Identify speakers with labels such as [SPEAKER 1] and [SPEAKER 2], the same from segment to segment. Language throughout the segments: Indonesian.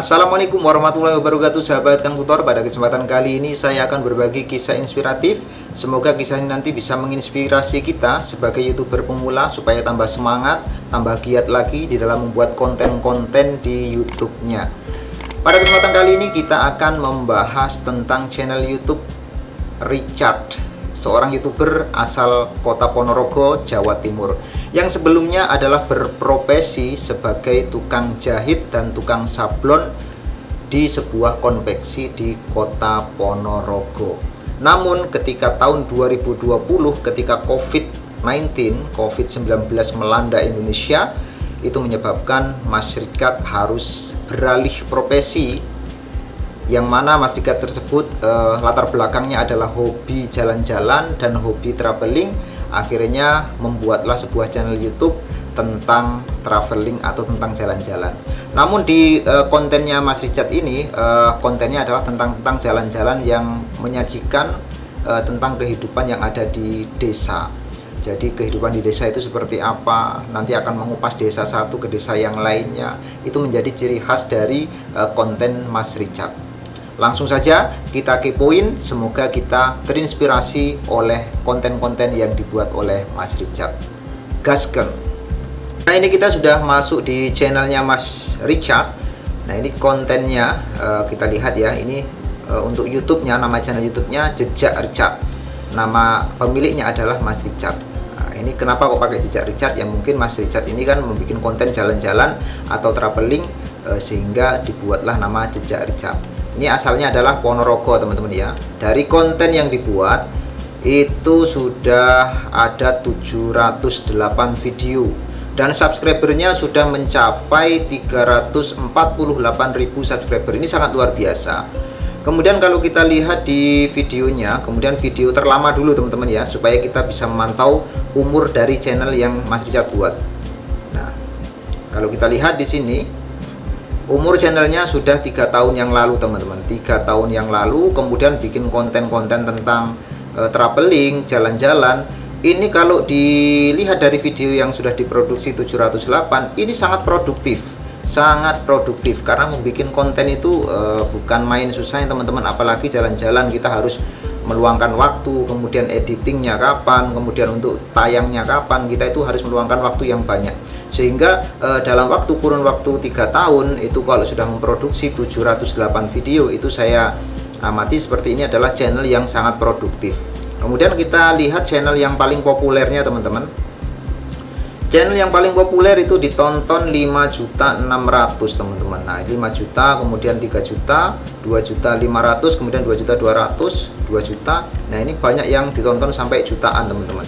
[SPEAKER 1] Assalamualaikum warahmatullahi wabarakatuh, sahabat Kang Tutor. Pada kesempatan kali ini saya akan berbagi kisah inspiratif. Semoga kisah ini nanti bisa menginspirasi kita sebagai YouTuber pemula supaya tambah semangat, tambah giat lagi di dalam membuat konten-konten di YouTube-nya. Pada kesempatan kali ini kita akan membahas tentang channel YouTube Richard, seorang YouTuber asal Kota Ponorogo, Jawa Timur, yang sebelumnya adalah berprofesi sebagai tukang jahit dan tukang sablon di sebuah konveksi di Kota Ponorogo. Namun ketika tahun 2020, ketika COVID-19 melanda Indonesia, itu menyebabkan Mas Richard harus beralih profesi, yang mana Mas Richard tersebut latar belakangnya adalah hobi jalan-jalan dan hobi traveling. Akhirnya membuatlah sebuah channel YouTube tentang traveling atau tentang jalan-jalan. Namun di kontennya Mas Richard ini, kontennya adalah tentang jalan-jalan yang menyajikan tentang kehidupan yang ada di desa. Jadi kehidupan di desa itu seperti apa, nanti akan mengupas desa satu ke desa yang lainnya. Itu menjadi ciri khas dari konten Mas Richard. Langsung saja kita kepoin, semoga kita terinspirasi oleh konten-konten yang dibuat oleh Mas Richard. Gasken. Nah, ini kita sudah masuk di channelnya Mas Richard. Nah, ini kontennya kita lihat ya. Ini untuk YouTube-nya, nama channel YouTube-nya Jejak Richard. Nama pemiliknya adalah Mas Richard. Nah, ini kenapa kok pakai Jejak Richard? Ya mungkin Mas Richard ini kan membuat konten jalan-jalan atau traveling, sehingga dibuatlah nama Jejak Richard. Ini asalnya adalah Ponorogo, teman-teman ya. Dari konten yang dibuat itu sudah ada 708 video dan subscribernya sudah mencapai 348.000 subscriber. Ini sangat luar biasa. Kemudian kalau kita lihat di videonya, kemudian video terlama dulu teman-teman ya, supaya kita bisa memantau umur dari channel yang Mas Richard buat. Nah, kalau kita lihat di sini, umur channelnya sudah 3 tahun yang lalu teman-teman, 3 tahun yang lalu. Kemudian bikin konten-konten tentang traveling, jalan-jalan. Ini kalau dilihat dari video yang sudah diproduksi 708, ini sangat produktif karena membuat konten itu bukan main susahnya teman-teman. Apalagi jalan-jalan kita harus meluangkan waktu, kemudian editingnya kapan, kemudian untuk tayangnya kapan, kita itu harus meluangkan waktu yang banyak. Sehingga dalam kurun waktu 3 tahun itu kalau sudah memproduksi 708 video, itu saya amati seperti ini adalah channel yang sangat produktif. Kemudian kita lihat channel yang paling populernya teman-teman. Channel yang paling populer itu ditonton 5.600.000 teman-teman. Nah, 5 juta, kemudian 3 juta, 2.500.000, kemudian 2.200.000, 2 juta. Nah, ini banyak yang ditonton sampai jutaan teman-teman.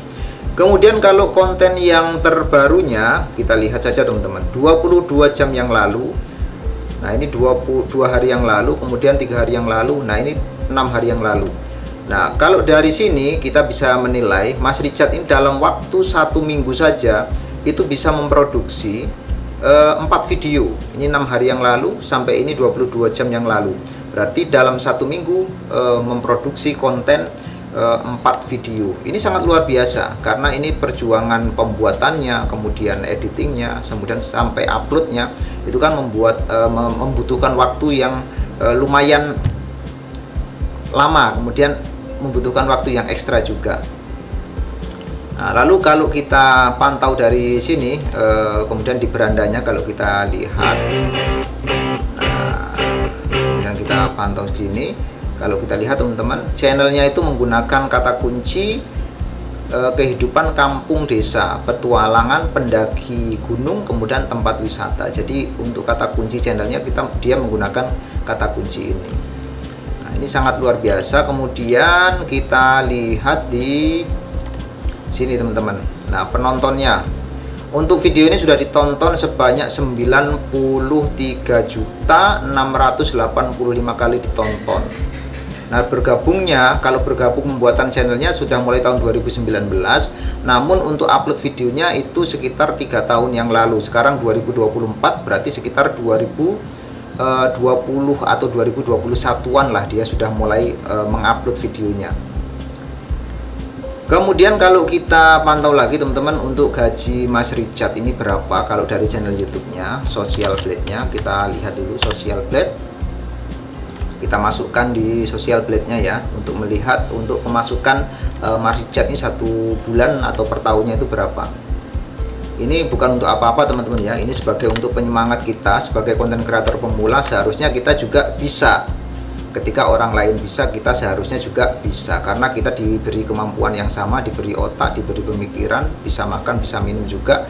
[SPEAKER 1] Kemudian kalau konten yang terbarunya kita lihat saja teman-teman, 22 jam yang lalu. Nah, ini 22 hari yang lalu, kemudian 3 hari yang lalu. Nah, ini 6 hari yang lalu. Nah, kalau dari sini kita bisa menilai Mas Richard ini dalam waktu 1 minggu saja itu bisa memproduksi 4 video. Ini 6 hari yang lalu sampai ini 22 jam yang lalu. Berarti dalam 1 minggu memproduksi konten 4 video. Ini sangat luar biasa karena ini perjuangan pembuatannya, kemudian editingnya, kemudian sampai uploadnya itu kan membutuhkan waktu yang lumayan lama, kemudian membutuhkan waktu yang ekstra juga. Nah, lalu kalau kita pantau dari sini, kemudian di berandanya kalau kita lihat, nah, kemudian kita pantau sini. Kalau kita lihat teman-teman, channelnya itu menggunakan kata kunci kehidupan kampung desa, petualangan, pendaki gunung, kemudian tempat wisata. Jadi untuk kata kunci channelnya dia menggunakan kata kunci ini. Nah, ini sangat luar biasa. Kemudian kita lihat di sini teman-teman. Nah, penontonnya untuk video ini sudah ditonton sebanyak 93.685 kali ditonton. Nah, kalau bergabung pembuatan channelnya sudah mulai tahun 2019, namun untuk upload videonya itu sekitar 3 tahun yang lalu. Sekarang 2024, berarti sekitar 2020 atau 2021-an lah dia sudah mulai mengupload videonya. Kemudian kalau kita pantau lagi teman-teman, untuk gaji Mas Richard ini berapa kalau dari channel YouTube-nya, Social Blade-nya. Kita lihat dulu Social Blade. Kita masukkan di Social Blade-nya ya, untuk melihat untuk pemasukan Mas Richard ini 1 bulan atau per tahunnya itu berapa. Ini bukan untuk apa-apa teman-teman ya, ini sebagai untuk penyemangat kita sebagai konten kreator pemula. Seharusnya kita juga bisa. Ketika orang lain bisa, kita seharusnya juga bisa, karena kita diberi kemampuan yang sama, diberi otak, diberi pemikiran, bisa makan, bisa minum juga.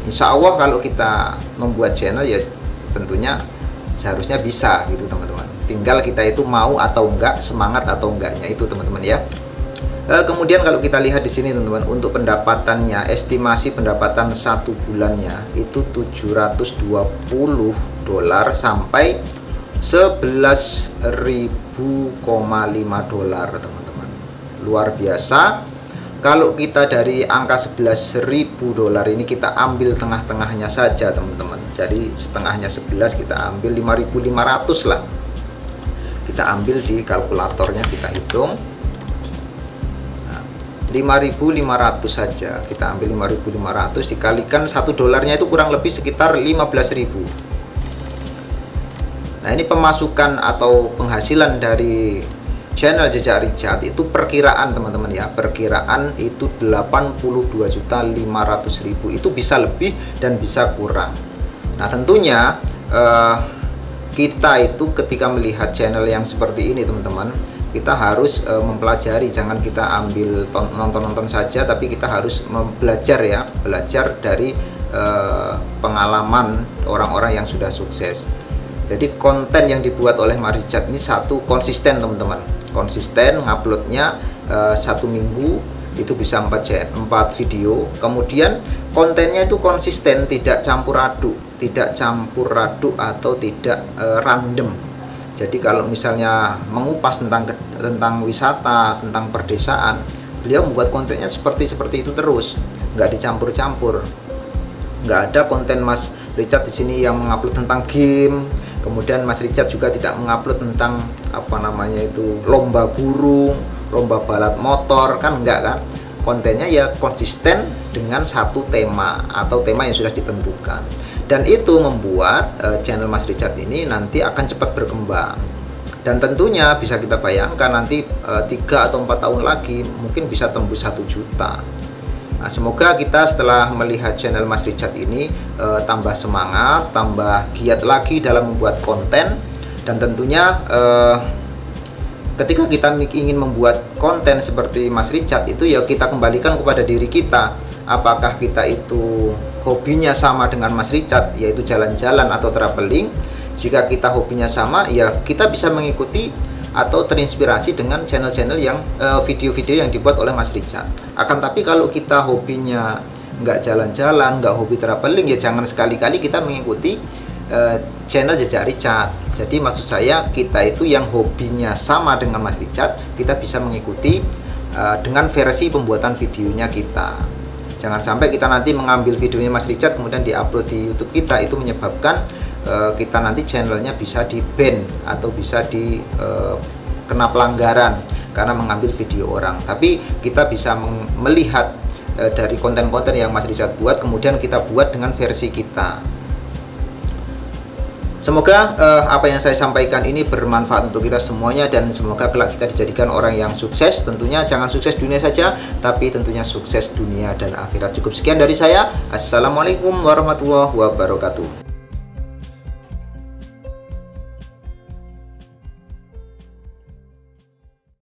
[SPEAKER 1] Insya Allah kalau kita membuat channel ya tentunya seharusnya bisa gitu teman-teman. Tinggal kita itu mau atau enggak, semangat atau enggaknya itu teman-teman ya. Kemudian kalau kita lihat di sini teman-teman, untuk pendapatannya, estimasi pendapatan 1 bulannya itu $720 sampai $11.500 teman-teman. Luar biasa. Kalau kita dari angka $11.000 ini kita ambil tengah-tengahnya saja teman-teman. Jadi setengahnya 11 kita ambil 5.500 lah. Kita ambil di kalkulatornya, kita hitung. 5.500 saja, kita ambil 5.500 dikalikan $1 itu kurang lebih sekitar 15.000. Nah, ini pemasukan atau penghasilan dari channel Jejak Richard itu perkiraan teman-teman ya. Perkiraan itu 82.500.000. Itu bisa lebih dan bisa kurang. Nah, tentunya kita itu ketika melihat channel yang seperti ini teman-teman, kita harus mempelajari. Jangan kita ambil nonton-nonton saja, tapi kita harus belajar ya, belajar dari pengalaman orang-orang yang sudah sukses. Jadi konten yang dibuat oleh Mas Richard ini satu, konsisten teman-teman, konsisten nguploadnya 1 minggu itu bisa 4 video. Kemudian kontennya itu konsisten, tidak campur aduk atau tidak random. Jadi kalau misalnya mengupas tentang wisata, tentang perdesaan, beliau membuat kontennya seperti itu terus, nggak dicampur-campur. Nggak ada konten Mas Richard di sini yang mengupload tentang game. Kemudian Mas Richard juga tidak mengupload tentang lomba burung, lomba balap motor, kan enggak kan. Kontennya ya konsisten dengan satu tema atau tema yang sudah ditentukan. Dan itu membuat channel Mas Richard ini nanti akan cepat berkembang. Dan tentunya bisa kita bayangkan nanti 3 atau 4 tahun lagi mungkin bisa tembus 1 juta. Nah, semoga kita setelah melihat channel Mas Richard ini tambah semangat, tambah giat lagi dalam membuat konten. Dan tentunya ketika kita ingin membuat konten seperti Mas Richard itu ya kita kembalikan kepada diri kita. Apakah kita itu hobinya sama dengan Mas Richard, yaitu jalan-jalan atau traveling. Jika kita hobinya sama, ya kita bisa mengikuti atau terinspirasi dengan channel-channel yang video-video yang dibuat oleh Mas Richard. Akan tapi kalau kita hobinya nggak jalan-jalan, nggak hobi traveling, ya jangan sekali-kali kita mengikuti channel Jejak Richard. Jadi maksud saya, kita itu yang hobinya sama dengan Mas Richard, kita bisa mengikuti dengan versi pembuatan videonya kita. Jangan sampai kita nanti mengambil videonya Mas Richard kemudian diupload di YouTube kita, itu menyebabkan kita nanti channelnya bisa di-ban atau bisa kena pelanggaran karena mengambil video orang. Tapi kita bisa melihat dari konten-konten yang Mas Richard buat, kemudian kita buat dengan versi kita. Semoga apa yang saya sampaikan ini bermanfaat untuk kita semuanya, dan semoga kelak kita dijadikan orang yang sukses. Tentunya jangan sukses dunia saja, tapi tentunya sukses dunia dan akhirat. Cukup sekian dari saya. Assalamualaikum warahmatullahi wabarakatuh.